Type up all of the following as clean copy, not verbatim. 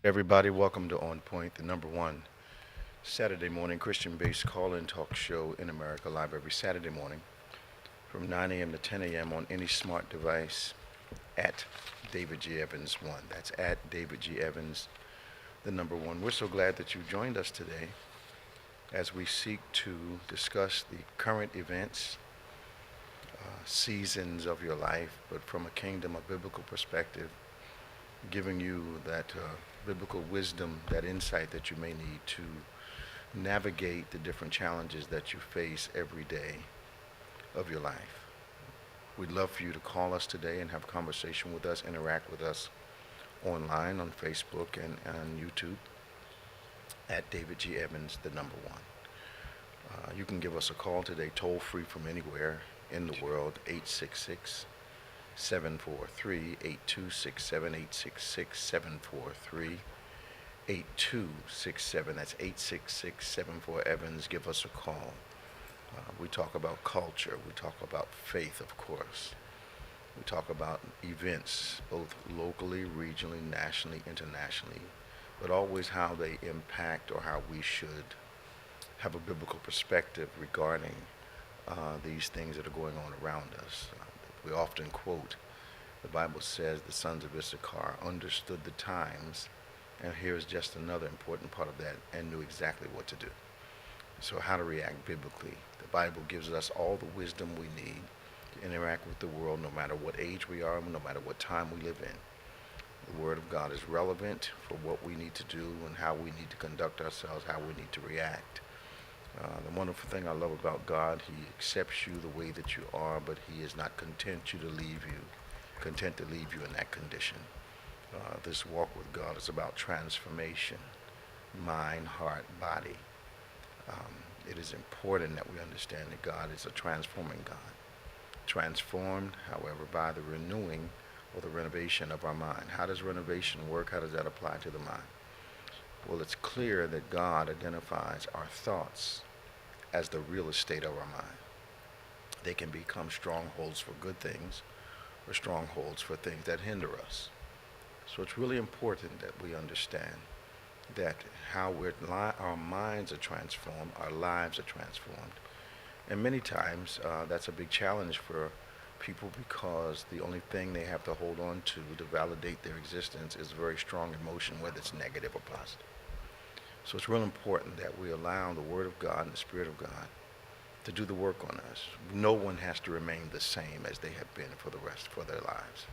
Everybody, welcome to On Point, the number one Saturday morning Christian-based call-in talk show in America, live every Saturday morning from 9 a.m. to 10 a.m. on any smart device at David G. Evans 1. That's at David G. Evans, the number one. We're so glad that you joined us today as we seek to discuss the current events, seasons of your life, but from a kingdom, a biblical perspective, giving you that biblical wisdom, that insight that you may need to navigate the different challenges that you face every day of your life. We'd love for you to call us today and have a conversation with us, interact with us online on Facebook and on YouTube at David G. Evans, the number one. You can give us a call today, toll free from anywhere in the world, 866 743 8267 866 743 8267. That's 866 74 Evans. Give us a call. We talk about culture. We talk about faith, of course. We talk about events, both locally, regionally, nationally, internationally, but always how they impact or how we should have a biblical perspective regarding these things that are going on around us. We often quote, the Bible says the sons of Issachar understood the times, and here's just another important part of that, and knew exactly what to do. So how to react biblically. The Bible gives us all the wisdom we need to interact with the world, no matter what age we are, no matter what time we live in. The Word of God is relevant for what we need to do and how we need to conduct ourselves, how we need to react. The wonderful thing I love about God, He accepts you the way that you are, but He is not content to leave you in that condition. This walk with God is about transformation, mind, heart, body. It is important that we understand that God is a transforming God. Transformed, however, by the renewing or the renovation of our mind. How does renovation work? How does that apply to the mind? Well, it's clear that God identifies our thoughts as the real estate of our mind. They can become strongholds for good things or strongholds for things that hinder us. So it's really important that we understand that how our minds are transformed, our lives are transformed. And many times that's a big challenge for people because the only thing they have to hold on to validate their existence is a very strong emotion, whether it's negative or positive. So it's real important that we allow the Word of God and the Spirit of God to do the work on us. No one has to remain the same as they have been for their lives.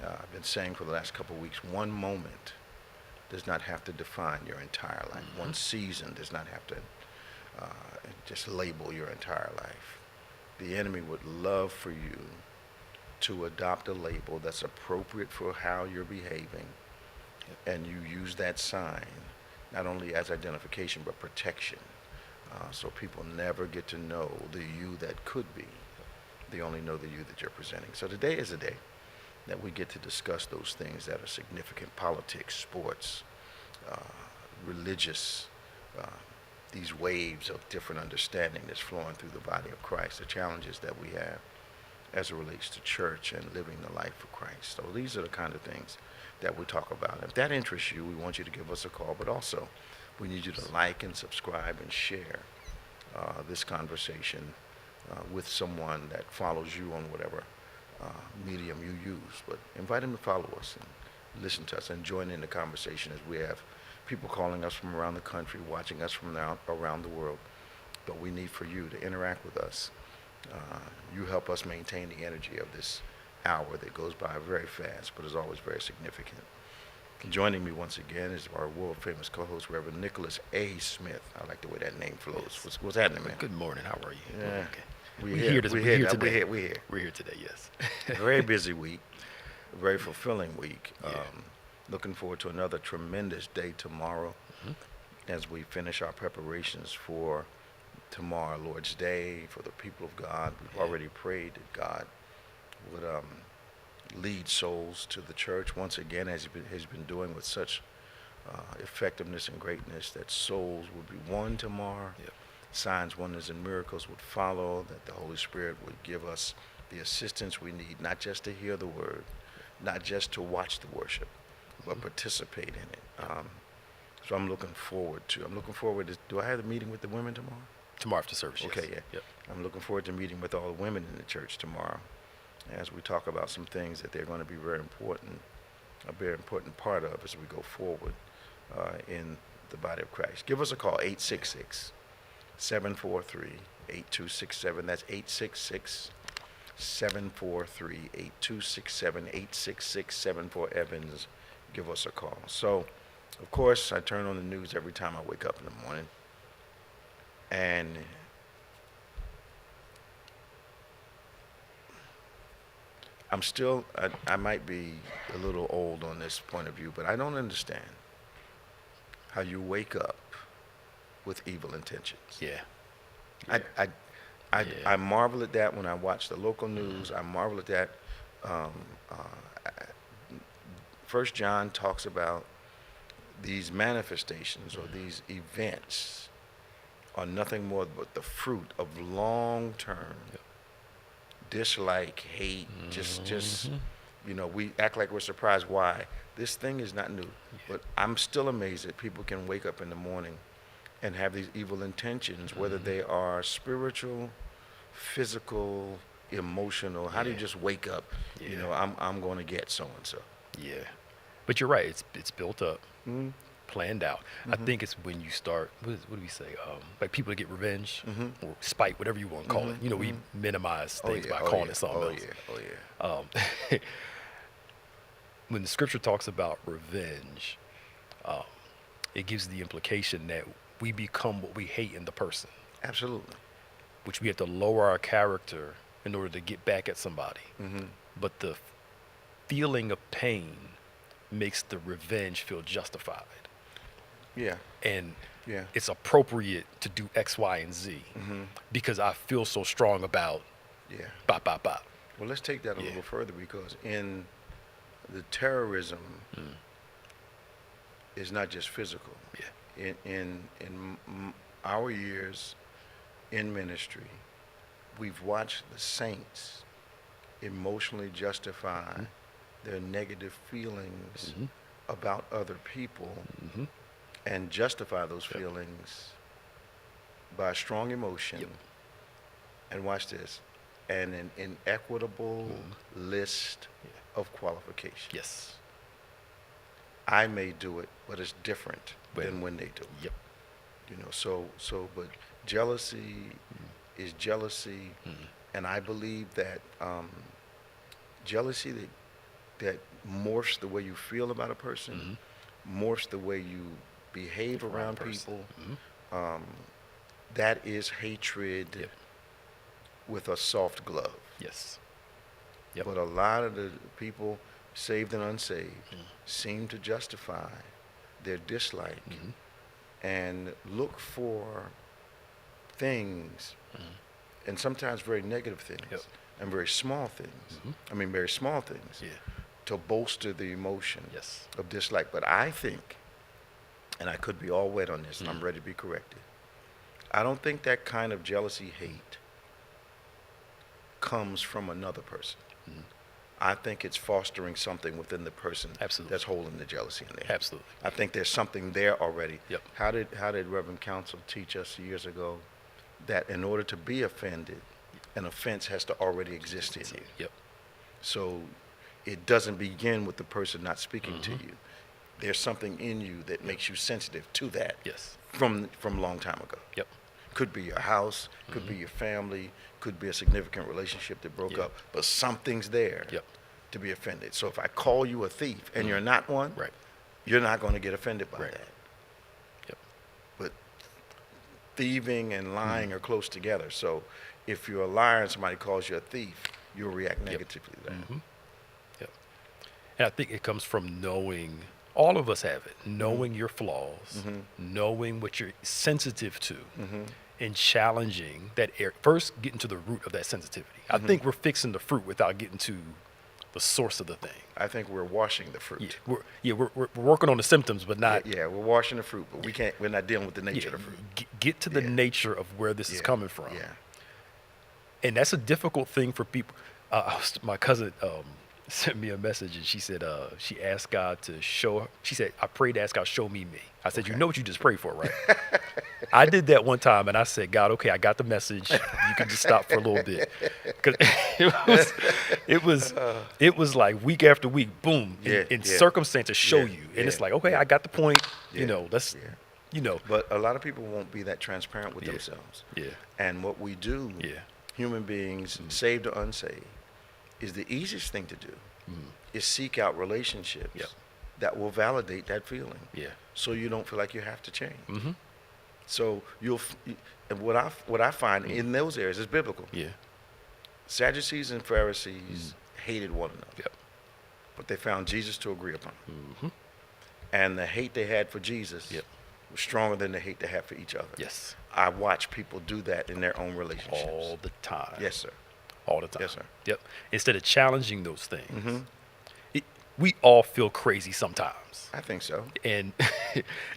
I've been saying for the last couple of weeks, one moment does not have to define your entire life. Mm-hmm. One season does not have to just label your entire life. The enemy would love for you to adopt a label that's appropriate for how you're behaving, and you use that sign not only as identification but protection. So people never get to know the you that could be. They only know the you that you're presenting. So today is a day that we get to discuss those things that are significant: politics, sports, religious, these waves of different understanding that's flowing through the body of Christ, the challenges that we have as it relates to church and living the life for Christ. So these are the kind of things that we talk about. If that interests you, we want you to give us a call, but also we need you to like and subscribe and share this conversation with someone that follows you on whatever medium you use. But invite them to follow us and listen to us and join in the conversation, as we have people calling us from around the country, watching us from around the world. But we need for you to interact with us. You help us maintain the energy of this hour that goes by very fast, but is always very significant. Joining me once again is our world-famous co-host, Reverend Nicholas A. Smith. I like the way that name flows. Yes. What's happening, man? Good morning. How are you? Yeah. Okay. We're here today. We're here today, yes. Very busy week, very fulfilling week. Yeah. Looking forward to another tremendous day tomorrow, Mhm. as we finish our preparations for tomorrow, Lord's Day, for the people of God. We've already prayed that God would lead souls to the church once again, as he's been doing with such effectiveness and greatness, that souls would be won tomorrow. Yep. Signs, wonders, and miracles would follow, that the Holy Spirit would give us the assistance we need, not just to hear the word, not just to watch the worship, but participate in it. So I'm looking forward to. Do I have a meeting with the women tomorrow? Tomorrow after service. Okay, yes. yeah. Yep. I'm looking forward to meeting with all the women in the church tomorrow, as we talk about some things that they're going to be very important part of as we go forward in the body of Christ. Give us a call, 866-743-8267. That's 866-743-8267, 866-74-EVANS. Give us a call. So, of course, I turn on the news every time I wake up in the morning, and I might be a little old on this point of view, but I don't understand how you wake up with evil intentions. Yeah. I marvel at that when I watch the local news. I marvel at that. 1 John talks about these manifestations or these events are nothing more but the fruit of long-term dislike, hate, just we act like we're surprised why. This thing is not new. But I'm still amazed that people can wake up in the morning and have these evil intentions, whether they are spiritual, physical, emotional. How do you just wake up, I'm going to get so-and-so. Yeah. But you're right. It's built up, planned out. I think it's when you start, what do we say? Like people that get revenge or spite, whatever you want to call it. We minimize things by calling it something else. When the scripture talks about revenge, it gives the implication that we become what we hate in the person. Absolutely. Which we have to lower our character in order to get back at somebody. But the feeling of pain makes the revenge feel justified. Yeah. And it's appropriate to do X, Y, and Z because I feel so strong about bop, bop, bop. Well, let's take that a little further, because in the terrorism is not just physical. In our years in ministry, we've watched the saints emotionally justify their negative feelings about other people and justify those feelings by strong emotion. And watch this, and an inequitable list of qualifications. Yes. I may do it, but it's different than when they do it. But jealousy is jealousy, and I believe that jealousy that morphs the way you feel about a person, morphs the way you behave around people. That is hatred with a soft glove. Yes. But a lot of the people, saved and unsaved, seem to justify their dislike and look for things, and sometimes very negative things, and very small things. Very small things to bolster the emotion of dislike. But I think, and I could be all wet on this, and I'm ready to be corrected, I don't think that kind of jealousy, hate comes from another person. I think it's fostering something within the person that's holding the jealousy in there. Absolutely. I think there's something there already. How did Reverend Counsel teach us years ago that in order to be offended, an offense has to already exist in you? So it doesn't begin with the person not speaking to you. There's something in you that makes you sensitive to that from a long time ago. Could be your house, could be your family, could be a significant relationship that broke up, but something's there to be offended. So if I call you a thief and you're not one, you're not going to get offended by that. But thieving and lying are close together. So if you're a liar and somebody calls you a thief, you'll react negatively to that. And I think it comes from knowing, all of us have it, knowing your flaws, knowing what you're sensitive to, and challenging that area. First, getting to the root of that sensitivity. I think we're fixing the fruit without getting to the source of the thing. I think we're washing the fruit. We're working on the symptoms, but not. We're washing the fruit, but we're not dealing with the nature of the fruit. Get to the nature of where this is coming from. And that's a difficult thing for people. My cousin sent me a message, and she said she asked God to show her. She said, I prayed to ask God, show me me. I said, you know what you just prayed for, right? I did that one time, and I said, God, okay, I got the message. You can just stop for a little bit. 'Cause it was like week after week, boom, in circumstances show you. And it's like, okay, I got the point. You know, let's, you know. But a lot of people won't be that transparent with themselves. Yeah. And what we do, human beings, saved or unsaved, is the easiest thing to do is seek out relationships that will validate that feeling. So you don't feel like you have to change. So and what I find in those areas is biblical. Sadducees and Pharisees hated one another, but they found Jesus to agree upon. And the hate they had for Jesus was stronger than the hate they had for each other. I watch people do that in their own relationships. All the time. Yes, sir. All the time. Yes, sir. Yep. Instead of challenging those things, we all feel crazy sometimes. I think so. And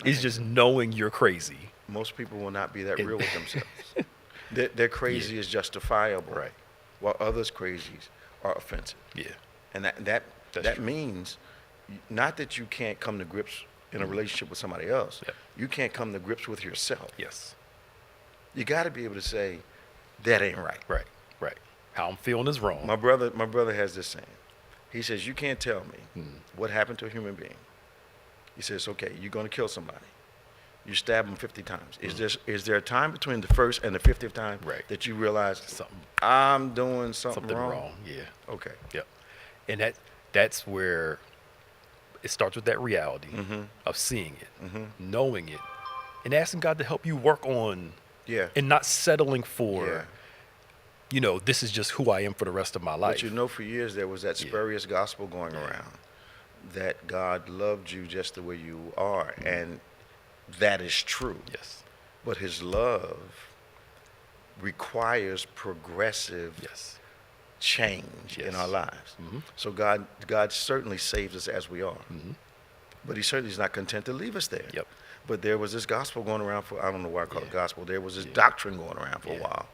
it's just knowing you're crazy. Most people will not be that real with themselves. Their crazy is justifiable, Right. while others' crazies are offensive. And that means not that you can't come to grips in a relationship with somebody else. You can't come to grips with yourself. You got to be able to say, that ain't right. Right. How I'm feeling is wrong. My brother has this saying. He says, you can't tell me what happened to a human being. He says, okay, you're going to kill somebody. You stab them 50 times. Is there a time between the first and the 50th time that you realize I'm doing something wrong? Okay. Yep. And that's where it starts with that reality of seeing it, knowing it, and asking God to help you work on and not settling for, you know, this is just who I am for the rest of my life. But you know, for years there was that spurious gospel going around that God loved you just the way you are, and that is true. But his love requires progressive change in our lives. So God certainly saves us as we are. But he certainly is not content to leave us there. But there was this gospel going around for, I don't know why I call it gospel, there was this doctrine going around for a while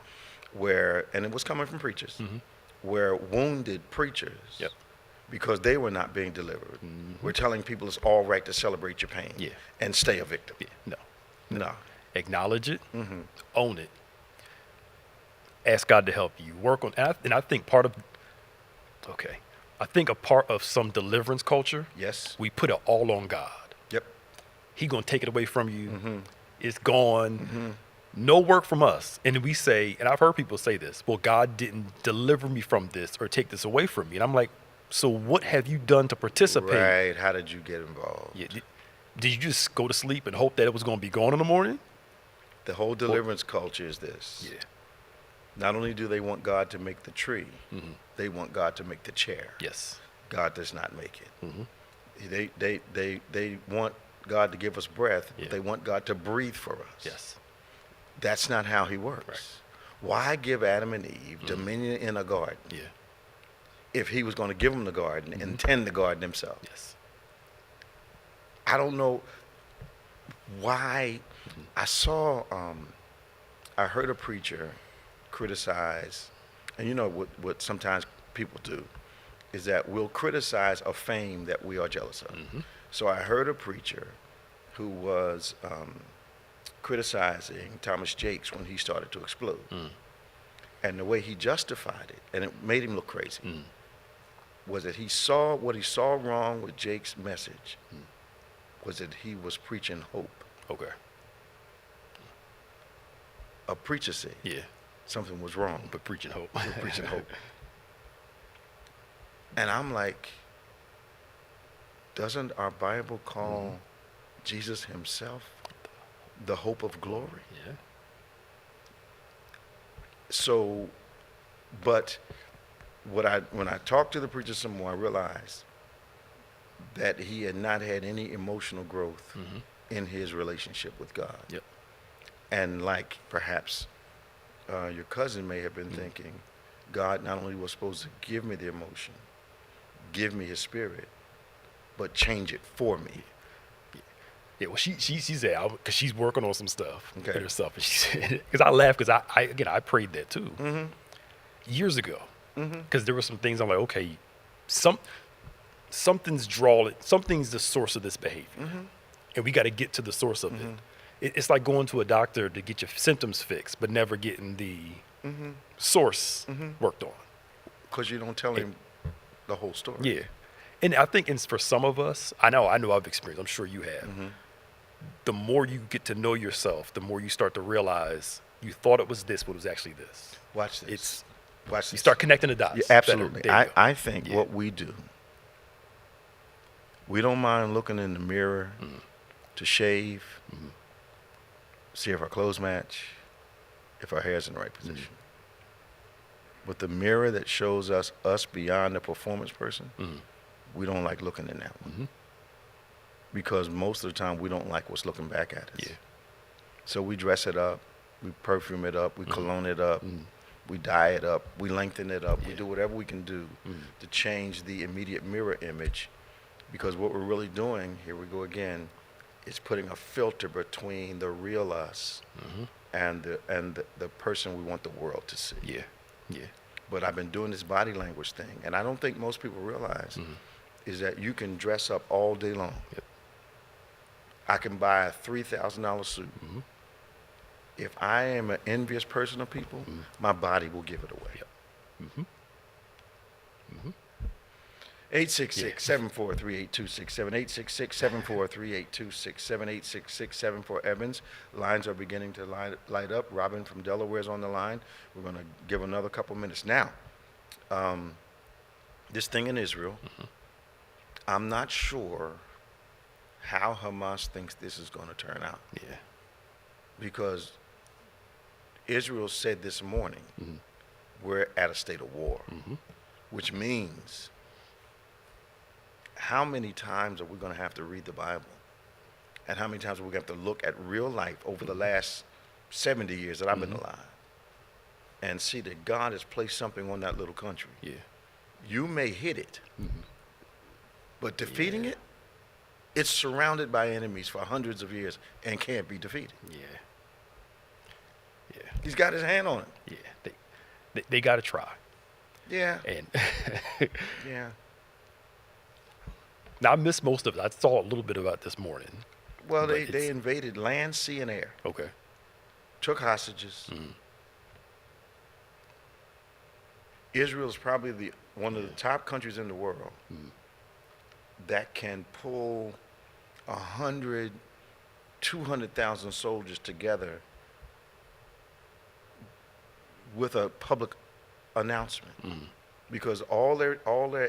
where, and it was coming from preachers, where wounded preachers, because they were not being delivered, were telling people it's all right to celebrate your pain and stay a victim. No. Acknowledge it, own it, ask God to help you work on, and I think part of, I think a part of some deliverance culture, we put it all on God. He gonna take it away from you. It's gone. No work from us. And we say, and I've heard people say this, well, God didn't deliver me from this or take this away from me. And I'm like, so what have you done to participate? Right. How did you get involved? Did you just go to sleep and hope that it was going to be gone in the morning? The whole deliverance culture is this. Not only do they want God to make the tree, they want God to make the chair. God does not make it. They want God to give us breath. They want God to breathe for us. That's not how he works. Why give Adam and Eve dominion in a garden if he was going to give them the garden and tend the garden himself? I don't know why. I saw, I heard a preacher criticize, and you know what sometimes people do is that we'll criticize a fame that we are jealous of. So I heard a preacher who was criticizing Thomas Jakes when he started to explode. And the way he justified it, and it made him look crazy, was that he saw what he saw wrong with Jake's message was that he was preaching hope. A preacher said something was wrong, but preaching hope. Preaching hope. And I'm like, doesn't our Bible call Jesus himself the hope of glory? So, but when I talked to the preacher some more, I realized that he had not had any emotional growth in his relationship with God. And like perhaps your cousin may have been thinking, God not only was supposed to give me the emotion, give me his spirit, but change it for me. Well, she said, because she's working on some stuff herself, and she said, because I laughed, because I prayed that too years ago, because there were some things I'm like, okay, something's the source of this behavior, and we got to get to the source of it. It's like going to a doctor to get your symptoms fixed, but never getting the source worked on. Because you don't tell him the whole story. Yeah. And I think for some of us, I know I've experienced, I'm sure you have, the more you get to know yourself, the more you start to realize you thought it was this, but it was actually this. Watch this. You start connecting the dots. Yeah, absolutely. There you go. I think what we do, we don't mind looking in the mirror to shave, see if our clothes match, if our hair's in the right position. But the mirror that shows us beyond the performance person, we don't like looking in that one. Because most of the time we don't like what's looking back at us. Yeah. So we dress it up, we perfume it up, we cologne it up, we dye it up, we lengthen it up, we do whatever we can do to change the immediate mirror image. Because what we're really doing, here we go again, is putting a filter between the real us and the person we want the world to see. Yeah. But I've been doing this body language thing, and I don't think most people realize is that you can dress up all day long. Yep. I can buy a $3,000 suit. If I am an envious person of people, my body will give it away. 866-743-8267, 866-743-8267, 866-74-EVANS. Lines are beginning to light up. Robin from Delaware is on the line. We're going to give another couple minutes. Now, this thing in Israel, I'm not sure how Hamas thinks this is going to turn out. Yeah. Because Israel said this morning, we're at a state of war, which means how many times are we going to have to read the Bible? And how many times are we going to have to look at real life over the last 70 years that I've been alive and see that God has placed something on that little country? Yeah. You may hit it, but defeating it, it's surrounded by enemies for hundreds of years and can't be defeated. Yeah. He's got his hand on it. Yeah. They got to try. Yeah. And Yeah. now I missed most of it. I saw a little bit about it this morning. Well, they invaded land, sea, and air. Okay. Took hostages. Israel is probably one of the top countries in the world that can pull 100, 200,000 soldiers together with a public announcement, because all their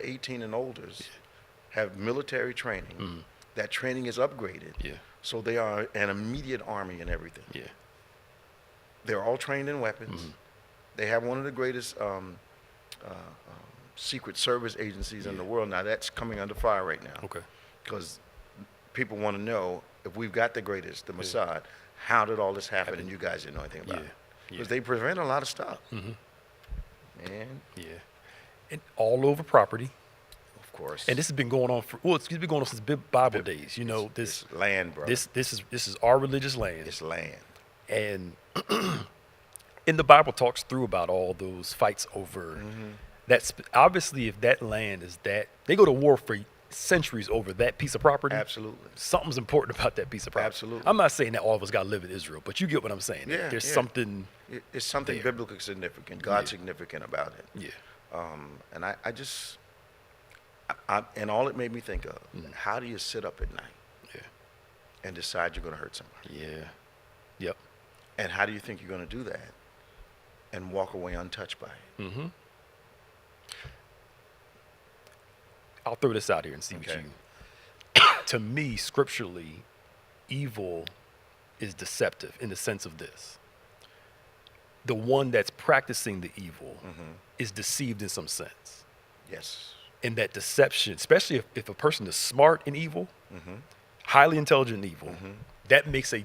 18 and olders have military training. That training is upgraded, so they are an immediate army and everything. Yeah. They're all trained in weapons. They have one of the greatest secret service agencies in the world. Now that's coming under fire right now. Okay. Because people want to know, if we've got the greatest, the Mossad, how did all this happen and you guys didn't know anything about it? Because they prevent a lot of stuff. And and all over property. of course, And this has been going on it's been going on since Bible days. You know, it's land, bro. This is our religious land. It's land. And and the Bible talks through about all those fights over that. Obviously, if that land is that, they go to war for centuries over that piece of property. Absolutely. Something's important about that piece of property. Absolutely. I'm not saying that all of us got to live in Israel, but you get what I'm saying. Yeah, There's yeah. something. It's something there. biblically significant, God significant about it. Yeah. And I just, and all it made me think of, how do you sit up at night Yeah. and decide you're going to hurt somebody? Yeah. Yep. And how do you think you're going to do that and walk away untouched by it? I'll throw this out here and see Okay. what you. To me, scripturally, evil is deceptive in the sense of this. The one that's practicing the evil is deceived in some sense. Yes. And that deception, especially if a person is smart in evil, highly intelligent in evil, that makes a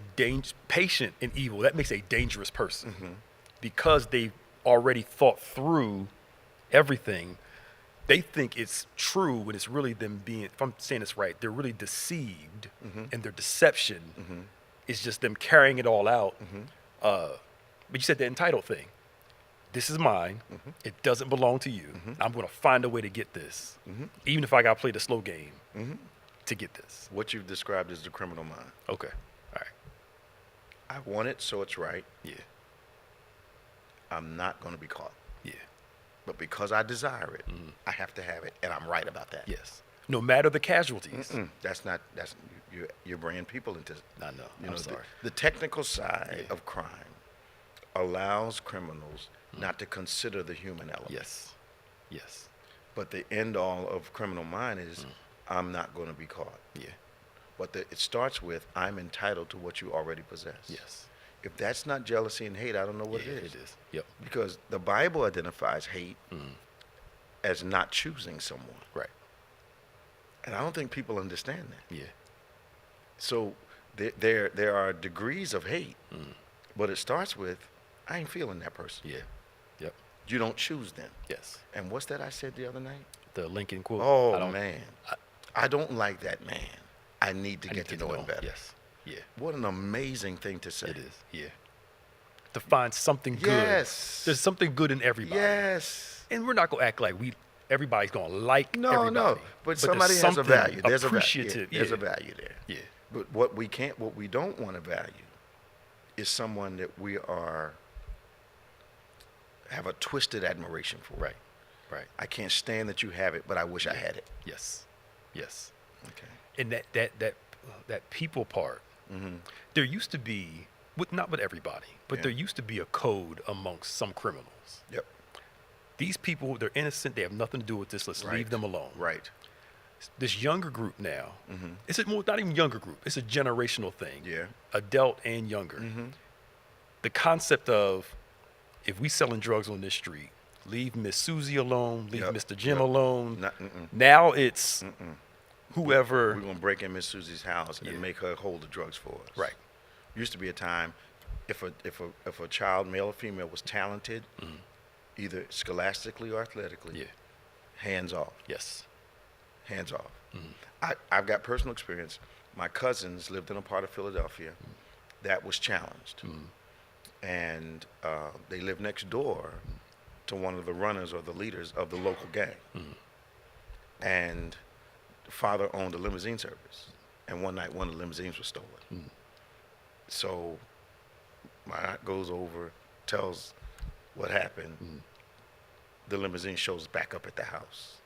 patient in evil, that makes a dangerous person. Because they've already thought through everything. They think it's true when it's really them being, if I'm saying this right, they're really deceived, and their deception is just them carrying it all out. But you said the entitled thing. this is mine. Mm-hmm. It doesn't belong to you. Mm-hmm. I'm going to find a way to get this, Mm-hmm. even if I got to play the slow game Mm-hmm. to get this. What you've described as the criminal mind. Okay. All right. I want it, so it's right. Yeah. I'm not going to be caught. Yeah. But because I desire it, I have to have it, and I'm right about that. Yes. No matter the casualties. That's you're bringing people into. I know. You I'm know, sorry. the technical side Yeah. of crime allows criminals not to consider the human element. Yes. Yes. But the end all of criminal mind is, I'm not going to be caught. Yeah. But it starts with, I'm entitled to what you already possess. Yes. If that's not jealousy and hate, I don't know what Yeah, it is. It is. Yep. Because the Bible identifies hate as not choosing someone. Right. And I don't think people understand that. Yeah. So there are degrees of hate, but it starts with, I ain't feeling that person. Yeah. Yep. You don't choose them. Yes. And what's that I said the other night? The Lincoln quote. Oh, man. I don't like that man. I need to I get need to know him better. Yes. Yeah. What an amazing thing to say. It is. Yeah. To find something good. Yes. There's something good in everybody. Yes. And we're not gonna act like everybody's gonna like everybody. No. But somebody there's has a something value. There's appreciative. There's a value there. Yeah. But what we don't want to value is someone that we have a twisted admiration for. Right. Right. I can't stand that you have it, but I wish I had it. Yes. Yes. Okay. And that people part. There used to be, not with everybody, but Yeah. there used to be a code amongst some criminals. Yep. These people, they're innocent. They have nothing to do with this. Let's leave them alone. Right. This younger group now, it's not even younger group. It's a generational thing. Yeah. Adult and younger. The concept of, if we selling drugs on this street, leave Miss Susie alone, leave Yep. Mr. Jim Yep. alone. Now it's whoever. We're gonna break in Miss Susie's house Yeah. and make her hold the drugs for us. Right. Used to be a time, if a child, male or female, was talented, either scholastically or athletically, Yeah. hands off. Yes. Hands off. I've got personal experience. My cousins lived in a part of Philadelphia that was challenged, and they lived next door to one of the runners or the leaders of the local gang. And the father owned a limousine service, and one night one of the limousines was stolen. So my aunt goes over, tells what happened. The limousine shows back up at the house.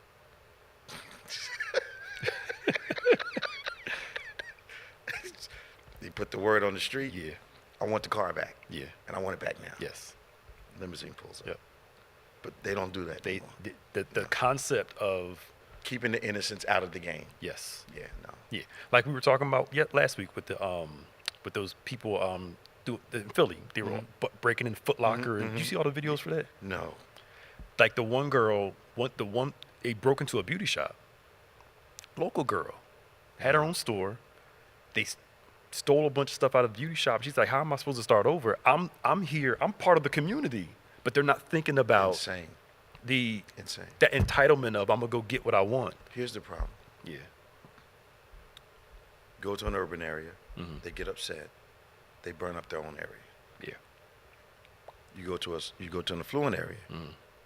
He put the word on the street. Yeah. I want the car back. Yeah. And I want it back now. Yes. Limousine pulls up. Yep. But they don't do that They anymore. the concept of Keeping the innocents out of the game. yes. Yeah, no. Yeah. Like we were talking about last week with with those people in Philly. They were breaking in Foot Locker, and you see all the videos for that? No. Like the one girl, they broke into a beauty shop. Local girl, had her own store. They stole a bunch of stuff out of the beauty shop. She's like, "How am I supposed to start over? I'm here. I'm part of the community." But they're not thinking about Insane. Insane. that entitlement of, I'm gonna go get what I want. Here's the problem. Yeah. Go to an urban area. They get upset. They burn up their own area. Yeah. You go to an affluent area.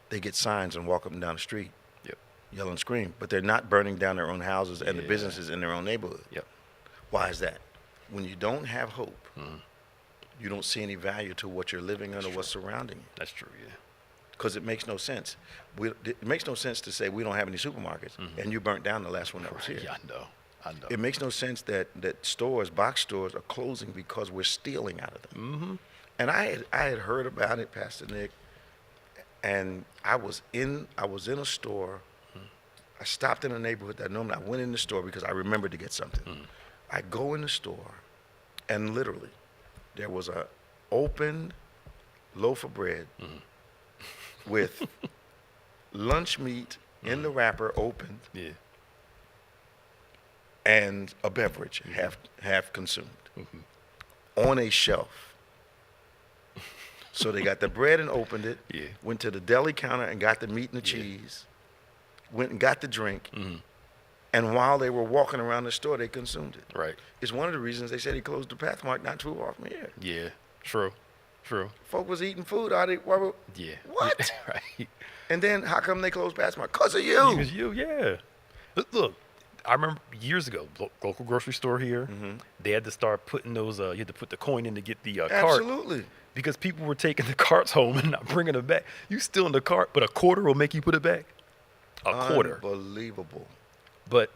They get signs and walk up and down the street, Yep. yell and scream. But they're not burning down their own houses and the Yeah. businesses in their own neighborhood. Yep. Why is that? When you don't have hope, you don't see any value to what you're living under, what's surrounding you. That's true. Yeah. Because it makes no sense. It makes no sense to say we don't have any supermarkets, and you burnt down the last one that was here. Yeah, I know. It makes no sense that box stores are closing because we're stealing out of them. And I had heard about it, Pastor Nick, and I was in a store. I stopped in a neighborhood that normally I went in the store because I remembered to get something. I go in the store, and literally, there was a open loaf of bread with lunch meat in the wrapper opened, Yeah. and a beverage half consumed on a shelf. So they got the bread and opened it, Yeah. went to the deli counter and got the meat and the Yeah. cheese, went and got the drink, and while they were walking around the store, they consumed it. Right. It's one of the reasons they said he closed the Pathmark not too far from here. Yeah. True. True. Folk was eating food out of it. Yeah. What? Right. And then how come they closed Passmart? Because of you. Because you, yeah. Look, I remember years ago, local grocery store here, they had to start putting those, you had to put the coin in to get the cart. Absolutely. Because people were taking the carts home and not bringing them back. You still in the cart, but a quarter will make you put it back. A quarter. Unbelievable. But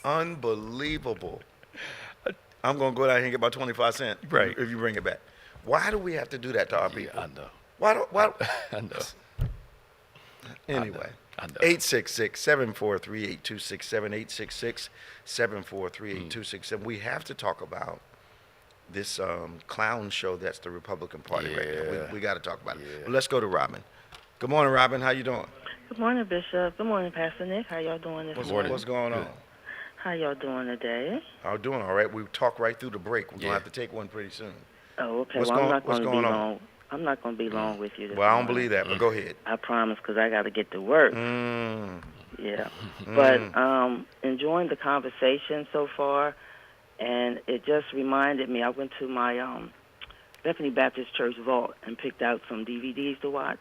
unbelievable. I'm going to go down here and get about 25 cents right. if you bring it back. Why do we have to do that to our people? I know. Why? I know. Anyway. I know. 866-743-8267, 866-743-8267. We have to talk about this clown show that's the Republican Party right now. We got to talk about it. But let's go to Robin. Good morning, Robin. How you doing? Good morning, Bishop. Good morning, Pastor Nick. How y'all doing this morning? What's going on? How y'all doing today? I'm doing all right. We talk right through the break. We're going to have to take one pretty soon. Oh, okay. What's I'm not going to be on? long. I'm not going to be long with you this Well, I don't morning. believe that, but go ahead. I promise, because I got to get to work. Yeah. But enjoying the conversation so far, and it just reminded me, I went to my Bethany Baptist Church vault and picked out some DVDs to watch,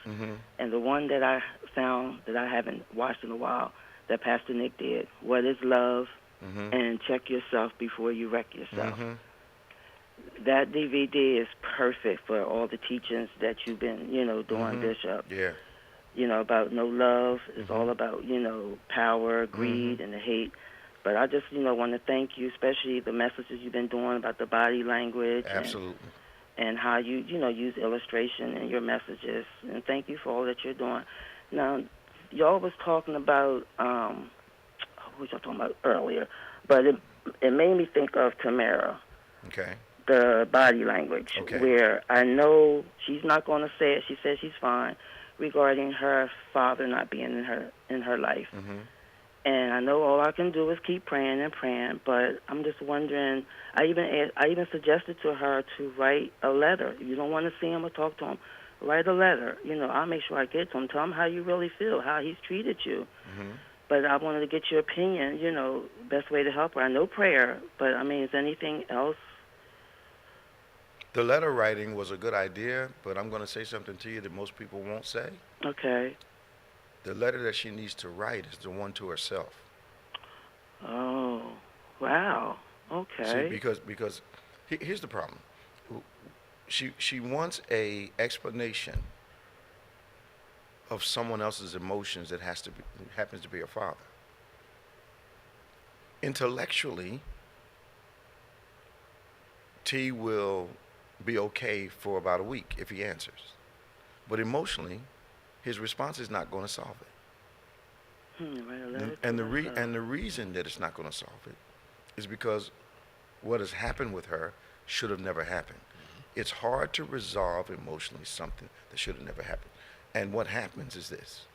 and the one that I found that I haven't watched in a while, that Pastor Nick did, What is Love, and Check Yourself Before You Wreck Yourself. That DVD is perfect for all the teachings that you've been, doing, Bishop. Yeah. About no love. It's all about, power, greed, and the hate. But I just, want to thank you, especially the messages you've been doing about the body language. Absolutely. And how you, use illustration in your messages. And thank you for all that you're doing. Now, y'all was talking about, what was y'all talking about earlier? But it made me think of Tamara. Okay. The body language, okay. Where I know she's not going to say it. She says she's fine regarding her father not being in her life. And I know all I can do is keep praying and praying. But I'm just wondering. I even suggested to her to write a letter. If you don't want to see him or talk to him, write a letter. I'll make sure I get to him. Tell him how you really feel, how he's treated you. But I wanted to get your opinion. Best way to help her. I know prayer, but I mean, is anything else? The letter writing was a good idea, but I'm going to say something to you that most people won't say. Okay. The letter that she needs to write is the one to herself. Oh, wow. Okay. See, because here's the problem. She wants a explanation of someone else's emotions that happens to be her father. Intellectually, T will be okay for about a week if he answers. But emotionally, his response is not going to solve it. And the reason that it's not going to solve it is because what has happened with her should have never happened. It's hard to resolve emotionally something that should have never happened. And what happens is this.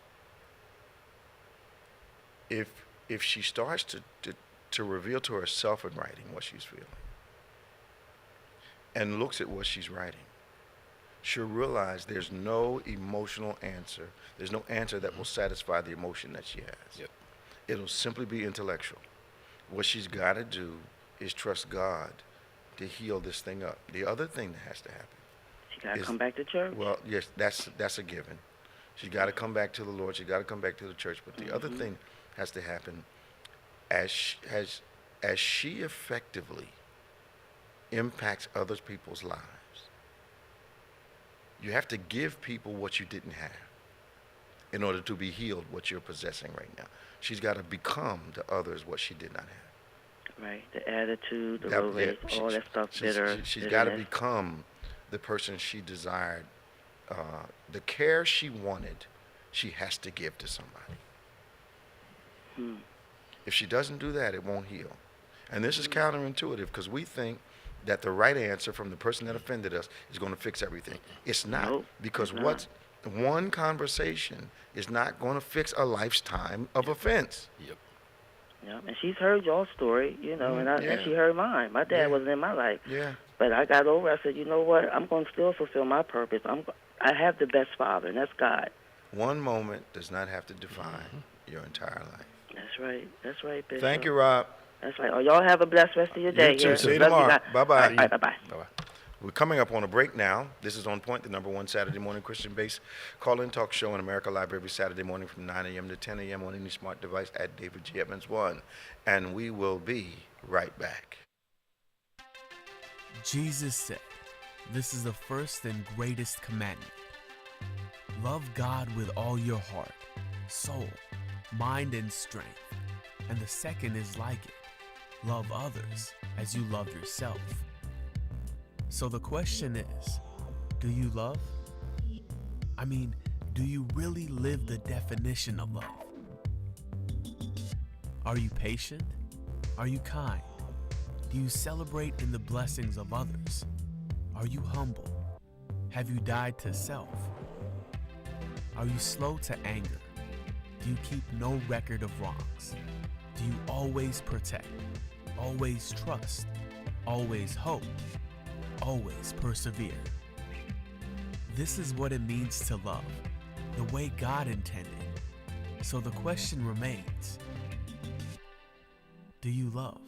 If she starts to reveal to herself in writing what she's feeling, and looks at what she's writing, she'll realize there's no emotional answer. There's no answer that will satisfy the emotion that she has. Yep. It'll simply be intellectual. What she's got to do is trust God to heal this thing up. The other thing that has to happen. She got to come back to church. Well, yes, that's a given. She's got to come back to the Lord. She's got to come back to the church. But the other thing has to happen as she effectively impacts other people's lives. You have to give people what you didn't have in order to be healed what you're possessing right now. She's got to become to others what she did not have. Right, the attitude, the road race, all that stuff, She's got to become the person she desired. The care she wanted, she has to give to somebody. If she doesn't do that, it won't heal. And this is counterintuitive because we think that the right answer from the person that offended us is going to fix everything. It's not, because one conversation is not going to fix a lifetime of offense. Yep. Yeah, and she's heard your story, and she heard mine. My dad wasn't in my life. Yeah. But I got over. I said, you know what? I'm going to still fulfill my purpose. I have the best father, and that's God. One moment does not have to define your entire life. That's right. That's right, Bishop. Thank you, Rob. That's right. Oh, y'all have a blessed rest of your day. You too. Here. See you tomorrow. Bye-bye. Bye-bye. Bye-bye. We're coming up on a break now. This is On Point, the #1 Saturday morning Christian-based call-in talk show in America, live every Saturday morning from 9 a.m. to 10 a.m. on any smart device at David G. Edmonds 1. And we will be right back. Jesus said, "This is the first and greatest commandment. Love God with all your heart, soul, mind, and strength. And the second is like it. Love others as you love yourself." So the question is, do you love? I mean, do you really live the definition of love? Are you patient? Are you kind? Do you celebrate in the blessings of others? Are you humble? Have you died to self? Are you slow to anger? Do you keep no record of wrongs? Do you always protect? Always trust? Always hope? Always persevere? This is what it means to love, the way God intended. So the question remains, do you love?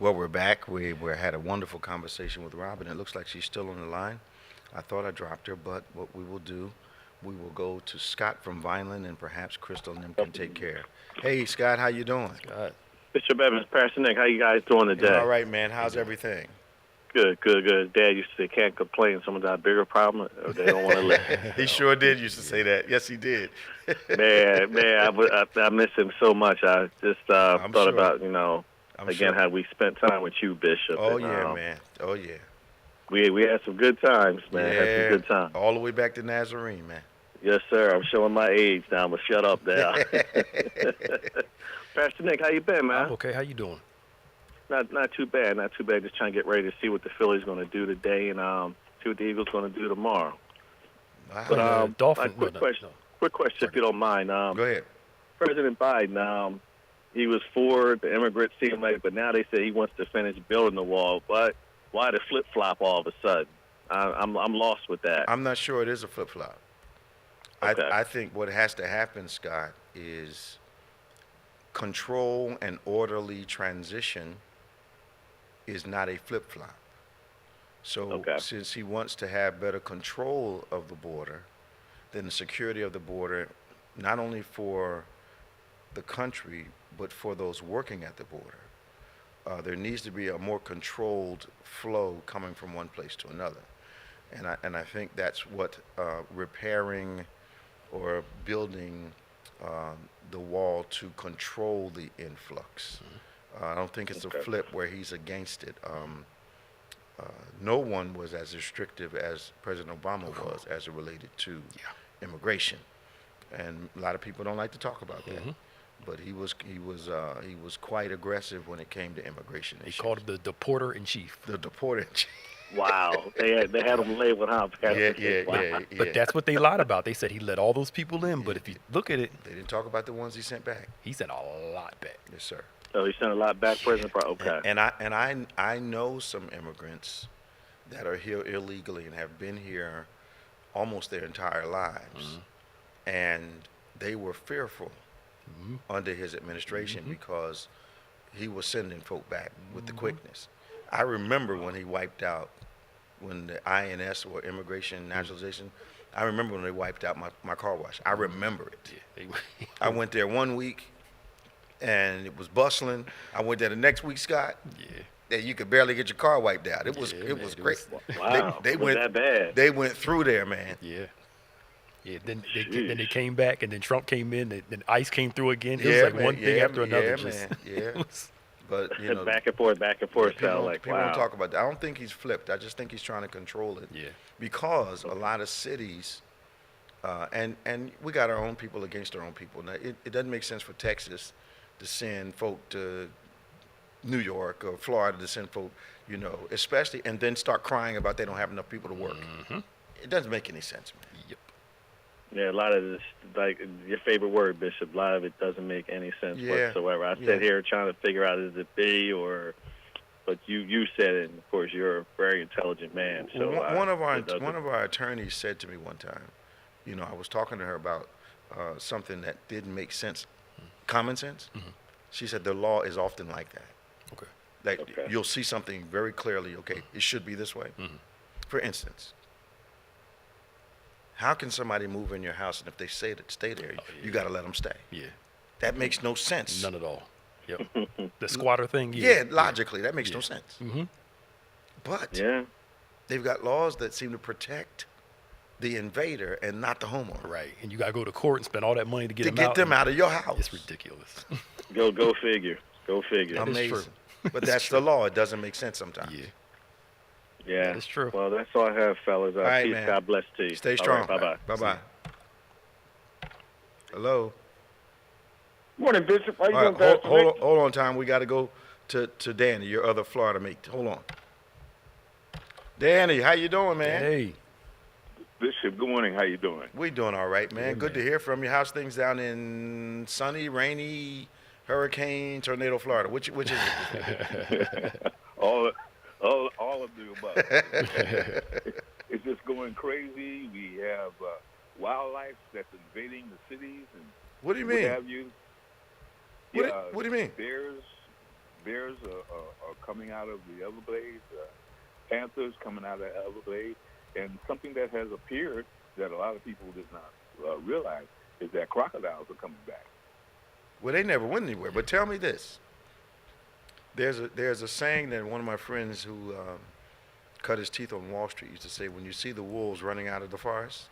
Well, we're back. We had a wonderful conversation with Robin. It looks like she's still on the line. I thought I dropped her, but what we will do, we will go to Scott from Vineland, and perhaps Crystal and them can take care. Hey, Scott, how you doing? God. Bishop Evans, Pastor Nick, how you guys doing today? All right, man. How's everything? Good. Dad used to say, can't complain. Some of that bigger problem, or they don't want to listen. He sure did used to say that. Yes, he did. man, I miss him so much. I just thought sure. about, I'm again, sure. how we spent time with you, Bishop. Oh, and, yeah, man. Oh, yeah. We had some good times, man. Had some good times. All the way back to Nazarene, man. Yes, sir. I'm showing my age now. I'm going to shut up now. Pastor Nick, how you been, man? I'm okay. How you doing? Not too bad. Just trying to get ready to see what the Phillies going to do today and see what the Eagles going to do tomorrow. Wow. But Dolphin. quick question, if you don't mind. Go ahead. President Biden, he was for the immigrants, seemed like, but now they say he wants to finish building the wall. But why the flip flop all of a sudden? I'm lost with that. I'm not sure it is a flip flop. Okay. I think what has to happen, Scott, is control and orderly transition is not a flip flop. So since he wants to have better control of the border, then the security of the border, not only for the country, but for those working at the border, there needs to be a more controlled flow coming from one place to another. And I think that's what repairing or building the wall to control the influx. I don't think it's a flip where he's against it. No one was as restrictive as President Obama was as it related to immigration, and a lot of people don't like to talk about that. But he was quite aggressive when it came to immigration issues. He called him the deporter in chief. The deporter in chief. Wow, they had him labeled, huh? Yeah. But that's what they lied about. They said he let all those people in, but if you look at it, They didn't talk about the ones he sent back. he sent a lot back. Yes, sir. So he sent a lot back, President. Okay. And I know some immigrants that are here illegally and have been here almost their entire lives, and they were fearful under his administration because he was sending folk back with the quickness. I remember when he wiped out, when the INS or Immigration Naturalization, I remember when they wiped out my car wash. I remember it. I went there one week, and it was bustling. I went there the next week, Scott. And you could barely get your car wiped out. It was great. Wow, They was went that bad? They went through there, man. Yeah, then they came back, and then Trump came in, and then ICE came through again. It was like one thing after another. But back and forth. Sound like people don't talk about that. I don't think he's flipped. I just think he's trying to control it. Because a lot of cities, and we got our own people against our own people. Now it doesn't make sense for Texas to send folk to New York or Florida to send folk, especially, and then start crying about they don't have enough people to work. It doesn't make any sense, man. Yeah, a lot of this, like your favorite word, Bishop, a lot of it doesn't make any sense whatsoever. I sit here trying to figure out, is it B or, but you said it, and of course you're a very intelligent man. So one of our attorneys said to me one time, I was talking to her about something that didn't make sense, common sense. She said the law is often like that. Like Okay. you'll see something very clearly. Okay, it should be this way. Mm-hmm. For instance, how can somebody move in your house and if they say that stay there, you got to let them stay? Yeah. That makes no sense. None at all. Yep. The squatter thing. Yeah, logically, that makes no Yeah. sense. Mm-hmm. But Yeah. they've got laws that seem to protect the invader and not the homeowner. Right. And you got to go to court and spend all that money to get To them get out. them out of your house. It's ridiculous. Go figure. Go figure. That is Amazing. true. But that's the law. It doesn't make sense sometimes. Yeah. Yeah. That is true. Well, that's all I have, fellas. All right, Peace. man. God bless to you. Stay All strong. right, bye-bye. Bye-bye. Hello. Morning, Bishop. How you All doing, right, Pastor hold Nick? on, hold on, Tom. We got to go to Danny, your other Florida mate. Hold on. Danny, how you doing, man? Hey. Bishop, good morning. How you doing? We doing all right, man. Good to hear from you. How's things down in sunny, rainy, hurricane, tornado, Florida? Which is it? all of the above. It's just going crazy. We have wildlife that's invading the cities and What do you what mean? have you. What do you mean? Bears are coming out of the Everglades. Panthers coming out of the Everglades. And something that has appeared that a lot of people did not realize is that crocodiles are coming back. Well, they never went anywhere. But tell me this. There's a saying that one of my friends who cut his teeth on Wall Street used to say, when you see the wolves running out of the forest,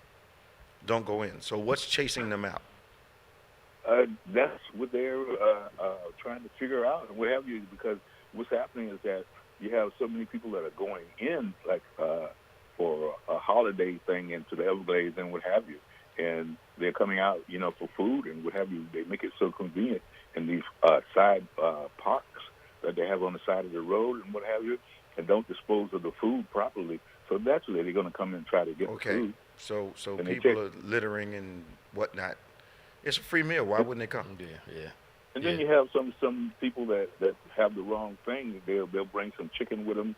don't go in. So what's chasing them out? That's what they're trying to figure out and what have you, because what's happening is that you have so many people that are going in, like for a holiday thing into the Everglades and what have you, and they're coming out, for food and what have you. They make it so convenient in these side parks that they have on the side of the road and what have you, and don't dispose of the food properly. So naturally, they're going to come in and try to get the food. So And they people are littering and whatnot. It's a free meal. Why wouldn't they come? Yeah. And then you have some people that have the wrong thing. They'll bring some chicken with them,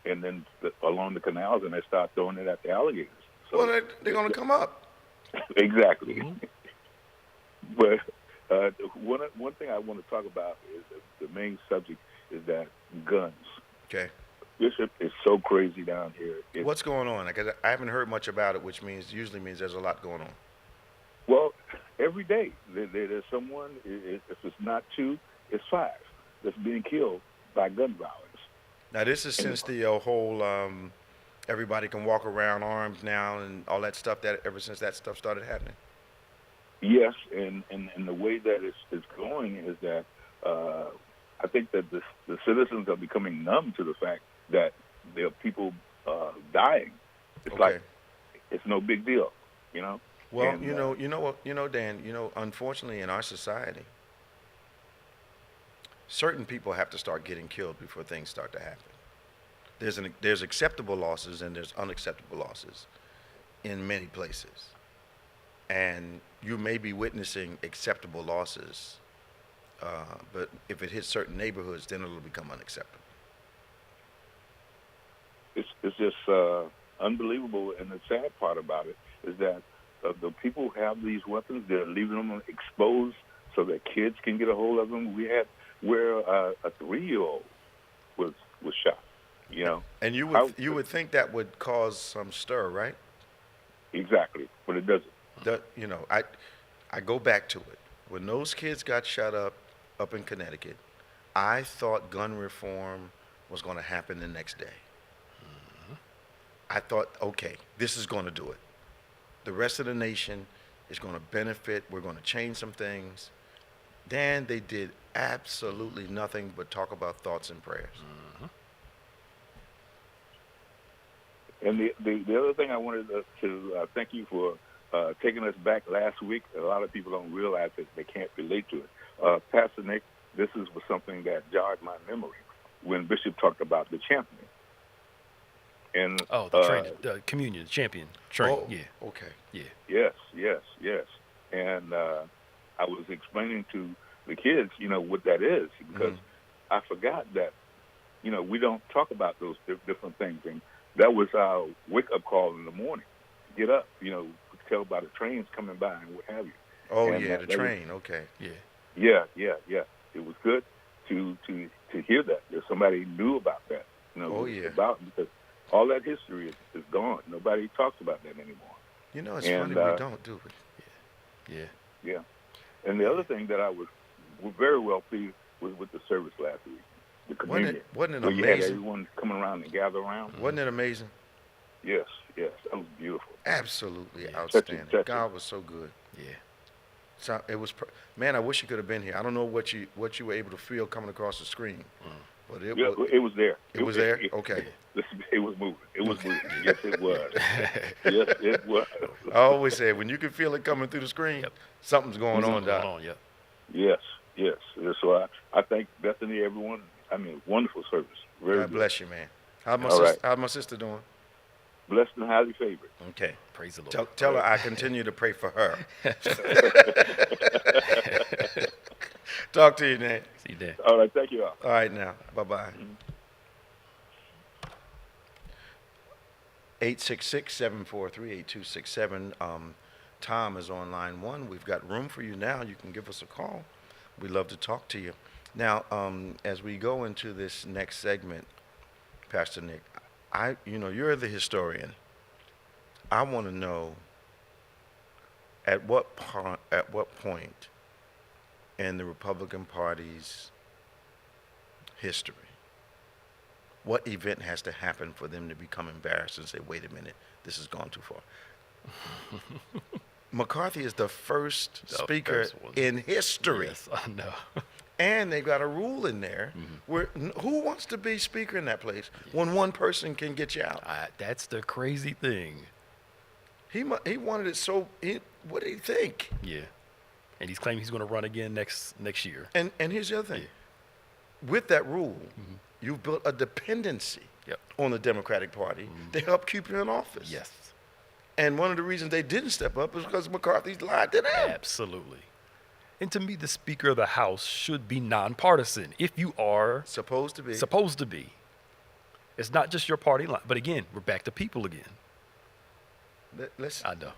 and then along the canals, and they start throwing it at the alligators. So Well, they're going to come up. exactly. Mm-hmm. But one thing I want to talk about is the main subject is that guns. Okay. Bishop is so crazy down here. What's going on? Like, I haven't heard much about it, which usually means there's a lot going on. Well, every day there's someone, if it's not 2, it's 5, that's being killed by gun violence. Now, this is since the whole everybody can walk around armed now and all that stuff, that ever since that stuff started happening. Yes, and the way that it's going is that I think that the citizens are becoming numb to the fact that there are people dying. It's like it's no big deal, Well, And, Dan, unfortunately in our society, certain people have to start getting killed before things start to happen. There's acceptable losses and there's unacceptable losses in many places. And you may be witnessing acceptable losses, but if it hits certain neighborhoods, then it'll become unacceptable. It's just unbelievable, and the sad part about it is that the people who have these weapons, they're leaving them exposed so that kids can get a hold of them. We had where a 3-year-old was shot, And you would think that would cause some stir, right? Exactly, but it doesn't. I go back to it. When those kids got shot up in Connecticut, I thought gun reform was going to happen the next day. I thought, okay, this is going to do it. The rest of the nation is going to benefit. We're going to change some things. Dan, they did absolutely nothing but talk about thoughts and prayers. And the other thing I wanted to thank you for taking us back last week. A lot of people don't realize that they can't relate to it. Pastor Nick, this was something that jarred my memory when Bishop talked about the champion. And the training, the communion, champion train. Oh, yeah. okay. Yeah. Yes. And I was explaining to the kids, what that is, because I forgot that, we don't talk about those different things. And that was our wake-up call in the morning. Get up, we could tell by the trains coming by and what have you. Oh, and, the train. Okay. Yeah. Yeah. It was good to to hear that somebody knew about that. Because all that history is gone. Nobody talks about that anymore. It's funny we don't, do we? Yeah. And the other thing that I was very well pleased with the service last week, the communion. Wasn't it where amazing? You had everyone coming around and gather around. Wasn't it amazing? Yes, that was beautiful. Absolutely outstanding. Touching. God was so good. Yeah. So it was, man. I wish you could have been here. I don't know what you were able to feel coming across the screen, but it was there. It was there. Okay. It was moving. It was moving. Yes, it was. Yes, it was. I always say when you can feel it coming through the screen, something's going on, Doc. Yes. So I thank Bethany, everyone. I mean, wonderful service. Very God good. bless you, man. How's my sister doing? Blessed and highly favored. Okay. Praise the Lord. Tell her I continue to pray for her. Talk to you, Nate. See you there. All right. Thank you all. All right, now. Bye-bye. 866-743-8267. Tom is on line 1. We've got room for you now. You can give us a call. We'd love to talk to you. Now, as we go into this next segment, Pastor Nick, you're the historian. I want to know at what point in the Republican Party's history, what event has to happen for them to become embarrassed and say, wait a minute, this has gone too far? McCarthy is the first speaker in history. Yes, I know. And they've got a rule in there where who wants to be speaker in that place when one person can get you out? That's the crazy thing. He wanted it so. What did he think? Yeah, and he's claiming he's going to run again next year. And here's the other thing. Yeah. With that rule, you've built a dependency on the Democratic Party to help keep you in office. Yes. And one of the reasons they didn't step up is because McCarthy's lied to them. Absolutely. And to me, the Speaker of the House should be nonpartisan. If you are supposed to be. It's not just your party line. But again, we're back to people again. I know.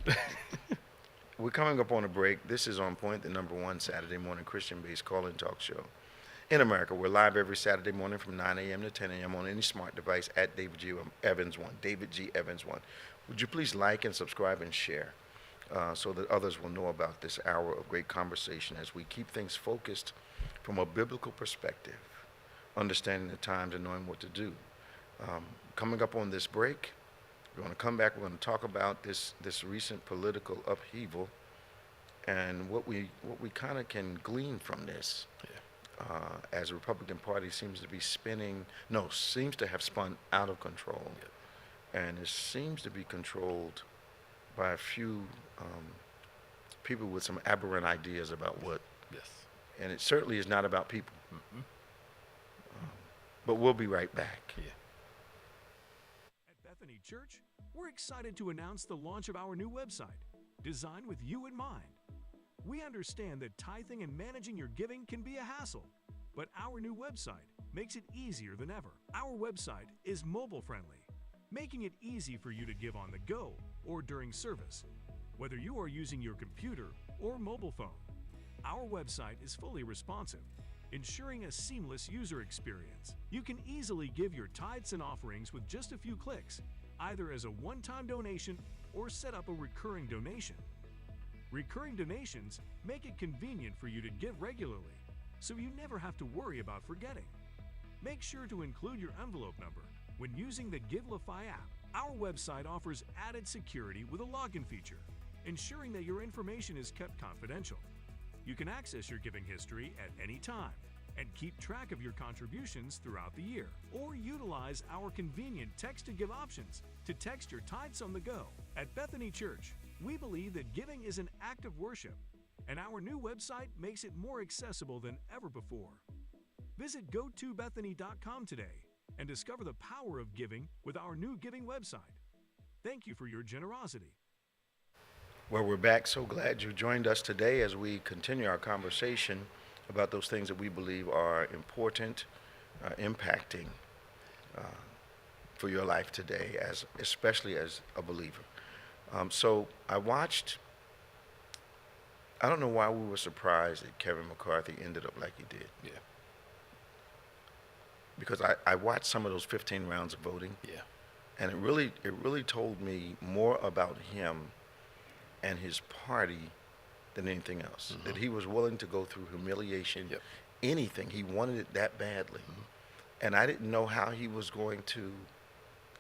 We're coming up on a break. This is On Point, the #1 Saturday morning Christian-based call-in talk show in America. We're live every Saturday morning from 9 a.m. to 10 a.m. on any smart device at David G. Evans 1. David G. Evans 1. Would you please like and subscribe and share so that others will know about this hour of great conversation as we keep things focused from a biblical perspective, understanding the times and knowing what to do. Coming up on this break, we're going to come back. We're going to talk about this recent political upheaval and what we kind of can glean from this. As the Republican Party seems to have spun out of control. And it seems to be controlled by a few people with some aberrant ideas about what. Yes. And it certainly is not about people. But we'll be right back. Yeah. At Bethany Church, we're excited to announce the launch of our new website, designed with you in mind. We understand that tithing and managing your giving can be a hassle, but our new website makes it easier than ever. Our website is mobile-friendly, making it easy for you to give on the go or during service, whether you are using your computer or mobile phone. Our website is fully responsive, ensuring a seamless user experience. You can easily give your tithes and offerings with just a few clicks, either as a one-time donation or set up a recurring donation. Recurring donations make it convenient for you to give regularly, so you never have to worry about forgetting. Make sure to include your envelope number when using the GiveLify app. Our website offers added security with a login feature, ensuring that your information is kept confidential. You can access your giving history at any time and keep track of your contributions throughout the year, or utilize our convenient text-to-give options to text your tithes on the go. At Bethany Church, we believe that giving is an act of worship, and our new website makes it more accessible than ever before. Visit gotobethany.com today and discover the power of giving with our new giving website. Thank you for your generosity. Well, we're back. So glad you joined us today as we continue our conversation about those things that we believe are important, impacting for your life today, especially as a believer. So I don't know why we were surprised that Kevin McCarthy ended up like he did. Yeah. because I watched some of those 15 rounds of voting. Yeah. And it really told me more about him and his party than anything else. Mm-hmm. That he was willing to go through humiliation, Yep. anything. He wanted it that badly. And I didn't know how he was going to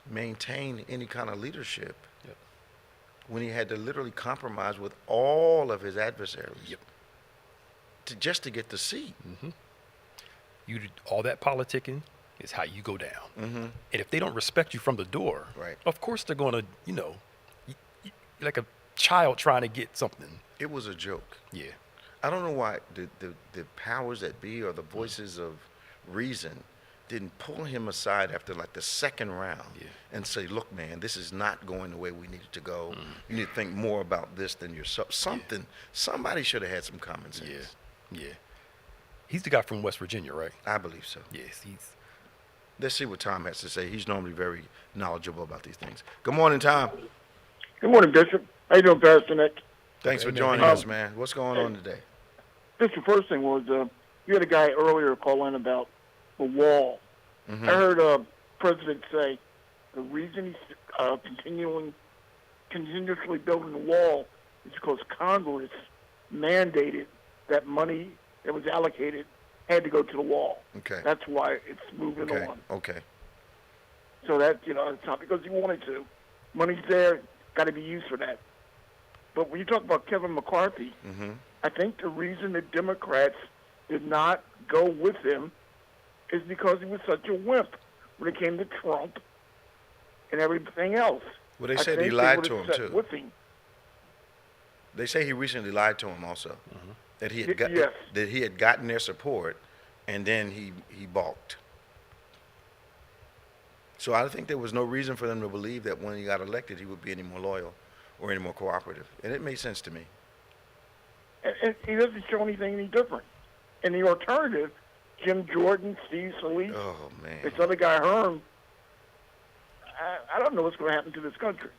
maintain any kind of leadership Yep. when he had to literally compromise with all of his adversaries Yep. just to get the seat. You did all that politicking is how you go down. Mm-hmm. And if they don't respect you from the door, Right. of course they're going to, like a child trying to get something. It was a joke. Yeah. I don't know why the powers that be or the voices of reason didn't pull him aside after like the second round and say, look, man, this is not going the way we need it to go. You need to think more about this than yourself. Somebody should have had some common sense. Yeah. He's the guy from West Virginia, right? I believe so. Yes, he's. Let's see what Tom has to say. He's normally very knowledgeable about these things. Good morning, Tom. Good morning, Bishop. How you doing, Pastor Nick? Thanks for Amen. joining us, man. What's going on today? Just the first thing was, you had a guy earlier call in about the wall. I heard President say the reason he's continuously building the wall is because Congress mandated that money that was allocated had to go to the wall. Okay. That's why it's moving on. Okay. So that, it's not because he wanted to. Money's there, got to be used for that. But when you talk about Kevin McCarthy, I think the reason the Democrats did not go with him is because he was such a wimp when it came to Trump and everything else. Well, they I said he think lied would've to him, sat too. with him. They say he recently lied to him also. That he had Yes. that he had gotten their support, and then he balked. So I think there was no reason for them to believe that when he got elected, he would be any more loyal or any more cooperative, and it made sense to me. And he doesn't show anything any different. And the alternative, Jim Jordan, Steve Scalise, Oh man, this other guy, Herm, I don't know what's going to happen to this country.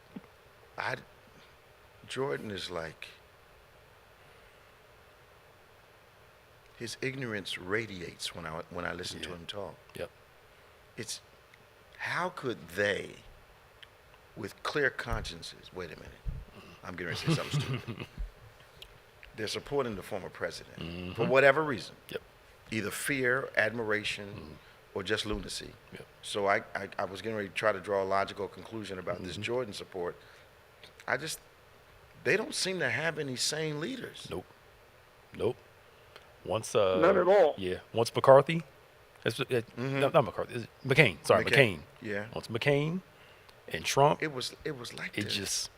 Jordan is like, his ignorance radiates when I listen to him talk. Yep. It's, how could they, with clear consciences, wait a minute, I'm getting ready to say something stupid. They're supporting the former president for whatever reason. Yep. Either fear, admiration, or just lunacy. Yep. So I was getting ready to try to draw a logical conclusion about this Jordan support. They don't seem to have any sane leaders. Nope. Once None at all. Yeah. Once McCarthy, no, not McCarthy. Is it McCain? Sorry, McCain. Yeah. Once McCain and Trump, It was like it this. just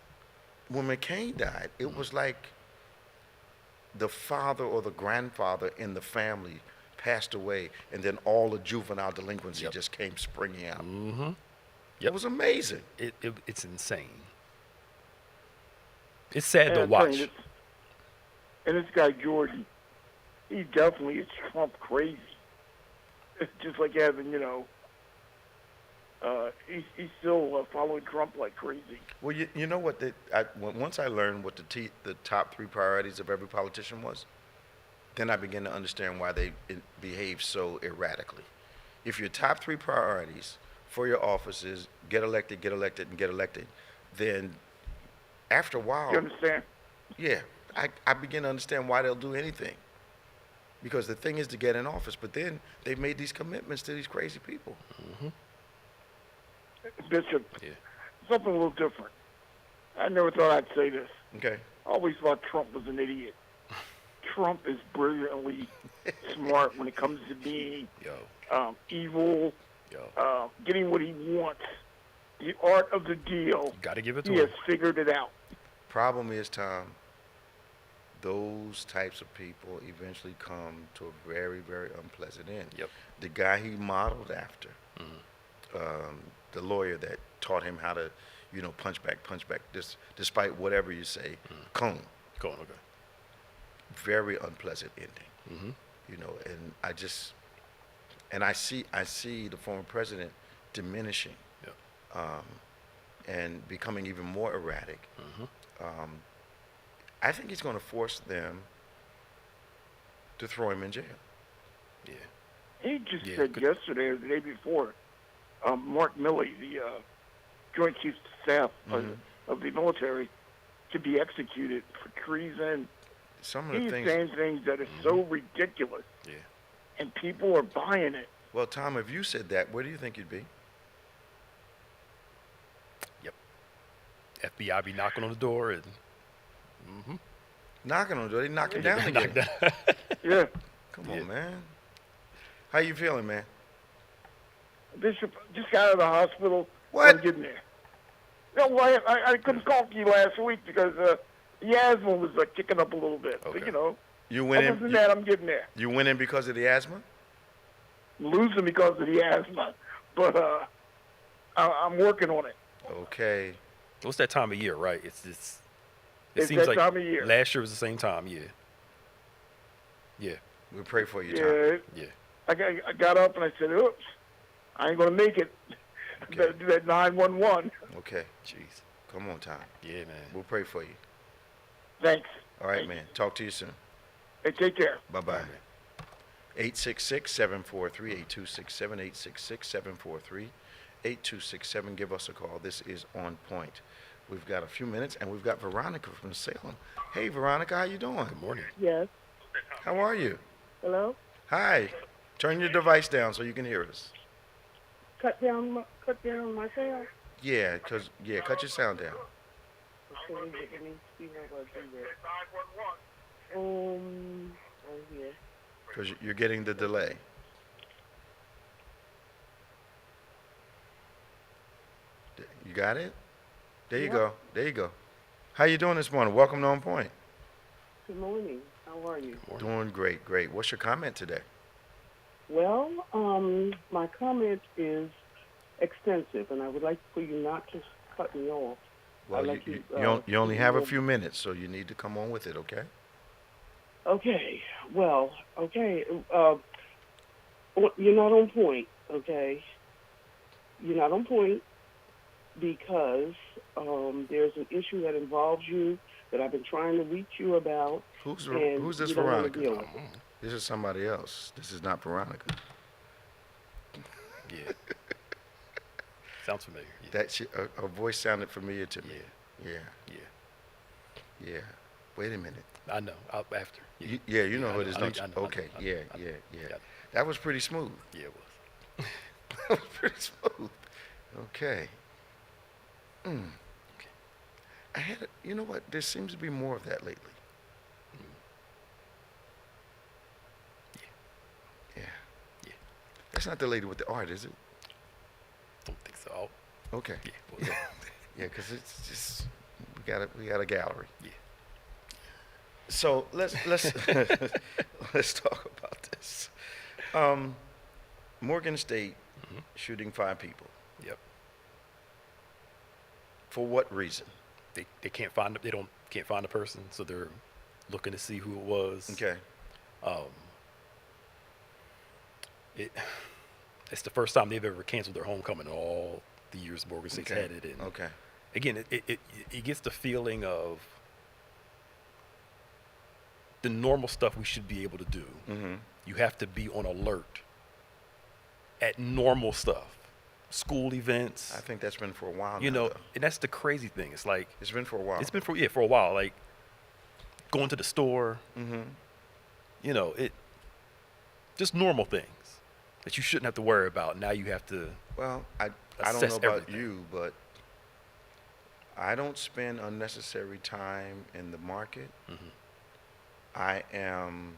When McCain died, it was like the father or the grandfather in the family passed away, and then all the juvenile delinquency just came springing out. It was amazing. it's insane. It's sad to And watch. And this guy Jordan, he definitely is Trump crazy. It's just like having, he's still following Trump like crazy. Well, you know what? Once I learned what the top 3 priorities of every politician was, then I began to understand why they behave so erratically. If your top 3 priorities for your office is get elected, and get elected, then after a while, You understand? yeah, I begin to understand why they'll do anything. Because the thing is to get in office, but then they've made these commitments to these crazy people. Bishop, Yeah. something a little different. I never thought I'd say this. Okay. I always thought Trump was an idiot. Trump is brilliantly smart when it comes to being evil, getting what he wants. The art of the deal, Got to give it to he him. has figured it out. Problem is, Tom, those types of people eventually come to a very, very unpleasant end. Yep. The guy he modeled after, the lawyer that taught him how to, punch back, despite whatever you say, Cone. Go on, okay. Very unpleasant ending. And I see the former president diminishing. Yep. And becoming even more erratic. I think he's going to force them to throw him in jail. Yeah. He just Yeah, said good. yesterday or the day before, Mark Milley, the Joint Chiefs of Staff of the military, to be executed for treason. Some of the He's things. saying things that are so ridiculous, Yeah. and people are buying it. Well, Tom, if you said that, where do you think you'd be? Yep. FBI be knocking on the door and. Knocking on the door. They knocking down again. Yeah. Come on, man. How you feeling, man? Bishop just got out of the hospital. What? I'm getting there. No, well, I couldn't talk to you last week because the asthma was kicking up a little bit. Okay. But, You went other than that, I'm getting there. You went in because of the asthma? Losing because of the asthma, but I'm working on it. Okay. What's that time of year, right? It It's seems that like time of year. last year was the same time. Yeah. Yeah. We'll pray for you, Tom. Yeah. Yeah. I got up and I said, oops, I ain't going to make it. Okay. Better do that 911. Okay. Jeez. Come on, Tom. Yeah, man. We'll pray for you. Thanks. All right, Thank man. Talk to you soon. Hey, take care. Bye-bye. All right, man. 866-743-8267, 866-743-8267. Give us a call. This is On Point. We've got a few minutes, and we've got Veronica from Salem. Hey, Veronica, how you doing? Good morning. Yes. How are you? Hello? Hi. Turn your device down so you can hear us. Cut down my sound? Yeah, cut your sound down. Okay, let me see how I do that. Right here. Because you're getting the delay. You got it? There you go. There you go. How you doing this morning? Welcome to On Point. Good morning. How are you? Doing great, great. What's your comment today? Well, my comment is extensive, and I would like for you not to cut me off. Well, you only have a few minutes, so you need to come on with it, okay? Okay. Well, okay. You're not on point, okay? You're not on point because there's an issue that involves you that I've been trying to reach you about. Who's this you don't want to Veronica? deal with it. This is somebody else. This is not Veronica. Yeah. Sounds familiar. Yeah. Her voice sounded familiar to me. Yeah. Yeah. Wait a minute. I know. After. Yeah, you know who it is, I don't know, you? I know, Okay, I know, yeah. Yeah. That was pretty smooth. Yeah, it was. That was pretty smooth. Okay. You know what? There seems to be more of that lately. Yeah. That's not the lady with the art, is it? Don't think so. Okay. Yeah. Well, Yeah, because it's just we got a gallery. Yeah. So let's let's talk about this. Morgan State shooting 5 people. Yep. For what reason? They can't find the person, so they're looking to see who it was. Okay. It's the first time they've ever canceled their homecoming in all the years Morgan State's had it. And Okay. again, it gets the feeling of the normal stuff we should be able to do. Mm-hmm. You have to be on alert at normal stuff, school events. I think that's been for a while. You now, know, though. and that's the crazy thing. It's like It's been for a while. it's been for a while. Like going to the store. Mm-hmm. You know, just normal things that you shouldn't have to worry about. Now you have to. Well, I don't assess know about everything. you, but I don't spend unnecessary time in the market. Mhm. I am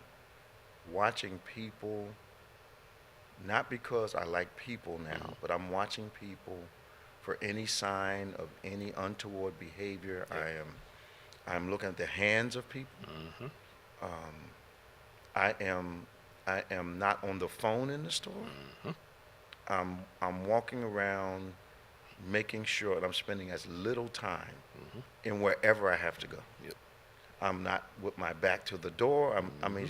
watching people, not because I like people now, but I'm watching people for any sign of any untoward behavior. Yeah. I'm looking at the hands of people. Mhm. I am not on the phone in the store. Mhm. I'm walking around making sure that I'm spending as little time Mhm. in wherever I have to go. Yep. I'm not with my back to the door. I mean,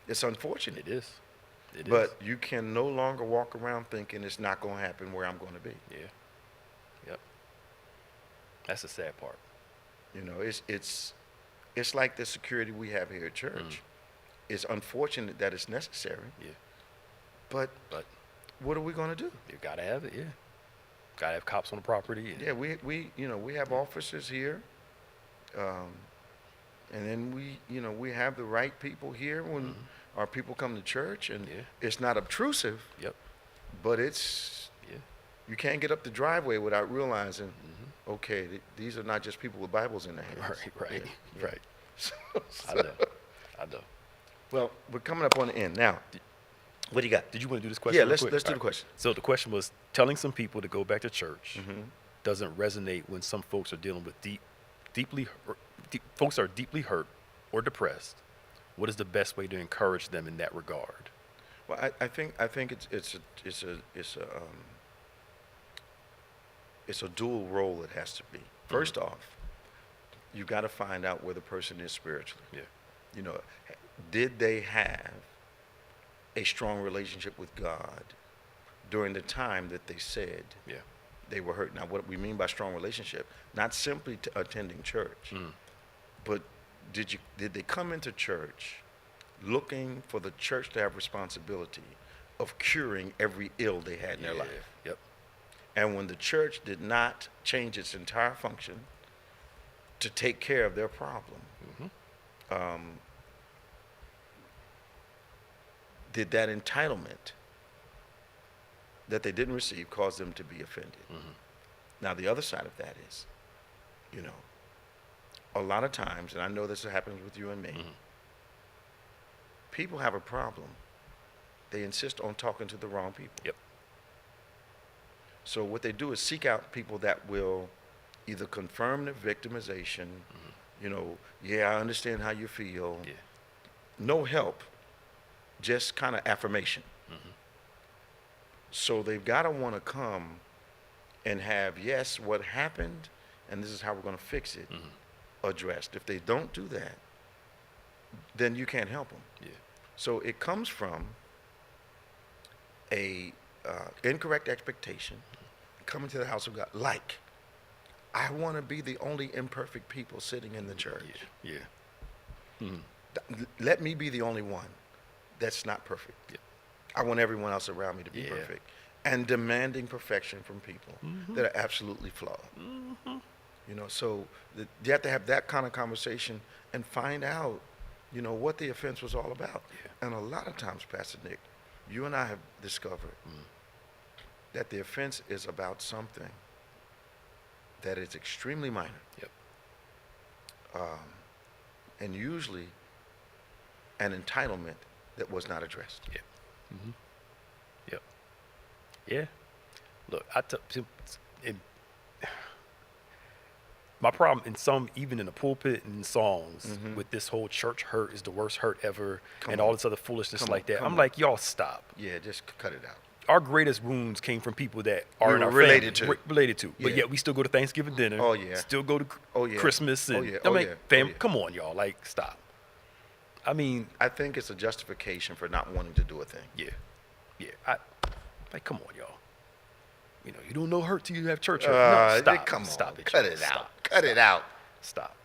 it's unfortunate. It is. It is. But you can no longer walk around thinking it's not going to happen where I'm going to be. Yeah. Yep. That's the sad part. You know, it's like the security we have here at church. it's unfortunate that it's necessary. Yeah. But what are we going to do? You got to have it, yeah. Got to have cops on the property. Yeah, we have officers here. And then we have the right people here when our people come to church, and it's not obtrusive. Yep. But it's you can't get up the driveway without realizing, okay, these are not just people with Bibles in their hands. Right. So, I know. Well, we're coming up on the end now. What do you got? Did you want to do this question? Yeah, real let's quick? do the question. So the question was, telling some people to go back to church doesn't resonate when some folks are dealing with folks are deeply hurt or depressed. What is the best way to encourage them in that regard? Well, I think it's a dual role it has to be. First off, you got to find out where the person is spiritually. Yeah. Did they have a strong relationship with God during the time that they said they were hurt? Now, what we mean by strong relationship, not simply attending church, but did they come into church looking for the church to have responsibility of curing every ill they had in their life? Yep. And when the church did not change its entire function to take care of their problem, did that entitlement that they didn't receive cause them to be offended? Now, the other side of that is, a lot of times, and I know this happens with you and me, people have a problem. They insist on talking to the wrong people. Yep. So what they do is seek out people that will either confirm the victimization, I understand how you feel. Yeah. No help, just kind of affirmation. So they've got to want to come and have, yes, what happened, and this is how we're going to fix it, addressed. If they don't do that, then you can't help them. Yeah. So it comes from a incorrect expectation, coming to the house of God, like, I want to be the only imperfect people sitting in the church. Yeah. Let me be the only one that's not perfect. Yeah. I want everyone else around me to be perfect. And demanding perfection from people that are absolutely flawed. So you have to have that kind of conversation and find out, what the offense was all about. Yeah. And a lot of times, Pastor Nick, you and I have discovered that the offense is about something that is extremely minor. Yep. And usually an entitlement that was not addressed. Yeah. Yep. Yeah. Look, my problem in even in the pulpit and songs with this whole church hurt is the worst hurt ever all this other foolishness like that. I'm like, y'all stop. Yeah, just cut it out. Our greatest wounds came from people that are in our related family, related to. Yeah. But yet we still go to Thanksgiving dinner. Oh, yeah. Still go to Christmas. And, come on, y'all. Like, stop. I mean, I think it's a justification for not wanting to do a thing. Yeah. Come on, y'all. You don't know hurt till you have church hurt. No, stop. Come on. Stop it. Cut it out. Cut it out. Stop.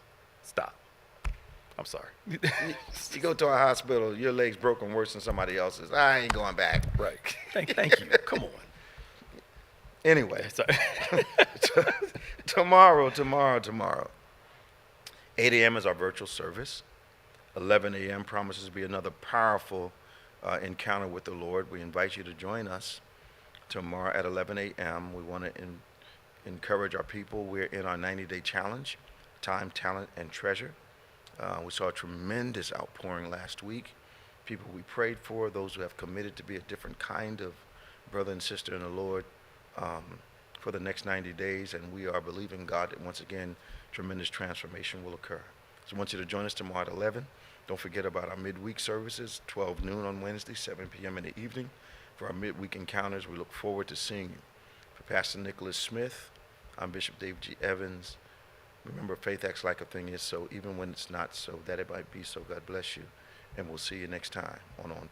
I'm sorry. You go to a hospital, your leg's broken worse than somebody else's. I ain't going back. Right. Thank you. Come on. Anyway, tomorrow, 8 a.m. is our virtual service. 11 a.m. promises to be another powerful encounter with the Lord. We invite you to join us tomorrow at 11 a.m. We want to encourage our people. We're in our 90-day challenge, time, talent, and treasure. We saw a tremendous outpouring last week. People we prayed for, those who have committed to be a different kind of brother and sister in the Lord for the next 90 days. And we are believing God that once again, tremendous transformation will occur. So I want you to join us tomorrow at 11. Don't forget about our midweek services, 12 noon on Wednesday, 7 p.m. in the evening. For our midweek encounters, we look forward to seeing you. For Pastor Nicholas Smith, I'm Bishop Dave G. Evans. Remember, faith acts like a thing is so, even when it's not so, that it might be so. God bless you, and we'll see you next time on Point.